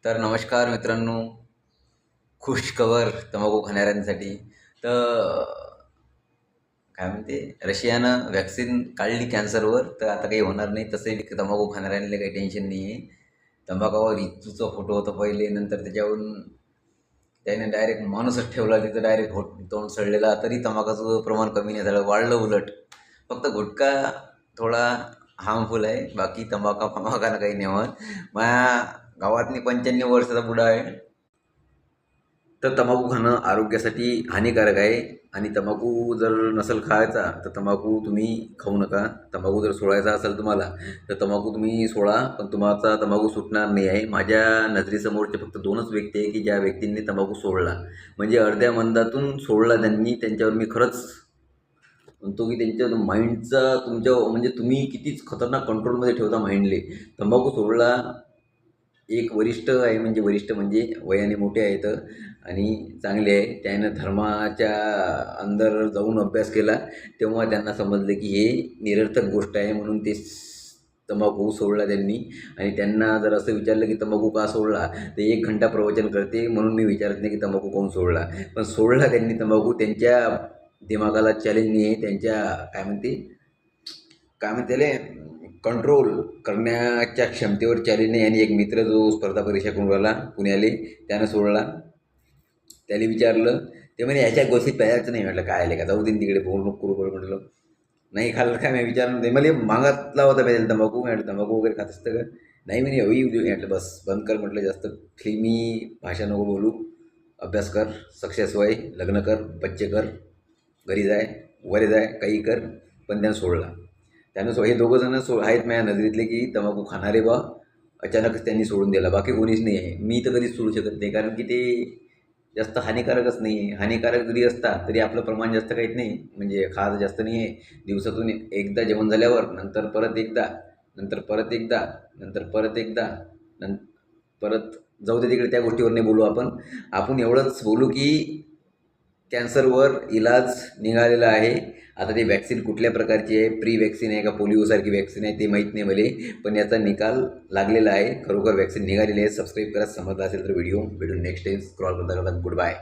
तर नमस्कार मित्रांनो, खुशखबर तंबाखू खाणाऱ्यांसाठी. तर काय म्हणते, रशियानं व्हॅक्सिन काढली कॅन्सरवर, तर आता काही होणार नाही. तसंही तंबाखू खाणाऱ्यांना काही टेन्शन नाही आहे. तंबाखूवर इच्चूचा फोटो होता पहिले, नंतर त्याच्यावरून त्याने डायरेक्ट माणूसच ठेवला तिथं, डायरेक्ट तोंड सडलेला. तरी तंबाखूचं प्रमाण कमी नाही झालं, वाढलं उलट. फक्त गुटखा थोडा हार्मफुल आहे, बाकी फमाकानं काही नाही होत. माझ्या गावातनी 95 वर्षाचा बुडा आहे. तर तंबाखू खाणं आरोग्यासाठी हानिकारक आहे. आणि तंबाखू जर नसेल खायचा तर तंबाखू तुम्ही खाऊ नका. तंबाखू जर सोडायचा असेल तुम्हाला तर तंबाखू तुम्ही सोडा, पण तुमचा तंबाखू सुटणार नाही आहे. माझ्या नजरेसमोरचे फक्त 2च व्यक्ती आहे की ज्या व्यक्तींनी तंबाखू सोडला, म्हणजे अर्ध्या मंदातून सोडला त्यांनी. त्यांच्यावर मी खरंच म्हणतो की त्यांच्या माइंडचा तुमच्या म्हणजे तुम्ही कितीच खतरनाक कंट्रोलमध्ये ठेवता माइंडले. तंबाखू सोडला एक वरिष्ठ आहे, म्हणजे वरिष्ठ म्हणजे वयाने मोठे आहेत आणि चांगले आहे. त्यानं धर्माच्या अंदर जाऊन अभ्यास केला, तेव्हा त्यांना समजलं की हे निरर्थक गोष्ट आहे, म्हणून ते तंबाखू सोडला त्यांनी. आणि त्यांना जर असं विचारलं की तंबाखू का सोडला, तर 1 घंटा प्रवचन करते. म्हणून मी विचारत नाही की तंबाखू कोण सोडला, पण सोडला त्यांनी तंबाखू. त्यांच्या दिमागाला चॅलेंज नाही आहे, त्यांच्या काय म्हणते त्याले कंट्रोल करण्याच्या क्षमतेवर चॅलेंज नाही. आणि एक मित्र जो स्पर्धा परीक्षा करून राहिला पुण्याले, त्यानं सोडला. त्याला विचारलं, ते म्हणे ह्याच्या गोष्टीत प्यायचं नाही. म्हटलं काय आले का, जाऊ दे तिकडे, बोल नको करू म्हटलं. नाही खाल्लं काय, मी विचारलं. ते मला मागतला होता पाहिजे तंबाखू. म्हटलं तंबाखू वगैरे खात असतं का, नाही म्हणे होई म्हटलं बस बंद कर म्हटलं, जास्त फिल्मी भाषा नको बोलू, अभ्यास कर, सक्सेस व्हाय, लग्न कर, बच्चे कर, घरी जाय, वरे जाय, काही कर. पण त्यानं सोडला. हे दोघं जण आहेत माझ्या नजरेतले की तंबाखू खाणारे बा. अचानकच त्यांनी सोडून दिला, बाकी कोणीच नाही आहे. मी तर कधीच सोडू शकत नाही, कारण की ते जास्त हानिकारकच नाही आहे. हानिकारक जरी असता तरी आपलं प्रमाण जास्त काहीच नाही, म्हणजे खास जास्त नाही आहे. दिवसातून एकदा जेवण झाल्यावर, नंतर परत एकदा, नंतर परत एकदा, नंतर परत एकदा, परत जाऊ दे तिकडे, त्या गोष्टीवर नाही बोलू आपण. आपण एवढंच बोलू की कॅन्सरवर इलाज निघालेला आहे. आता ती वॅक्सिन कुठल्या प्रकारची आहे, प्री वॅक्सिन आहे का पोलिओसारखी वॅक्सिन आहे ते माहीत नाही मला, पण याचा निकाल लागलेला आहे. खरोखर वॅक्सिन निघालेली आहे. सबस्क्राईब करा, समजलं असेल तर व्हिडिओ. भेटून नेक्स्ट टाईम. स्क्रॉल करता करता गुड बाय.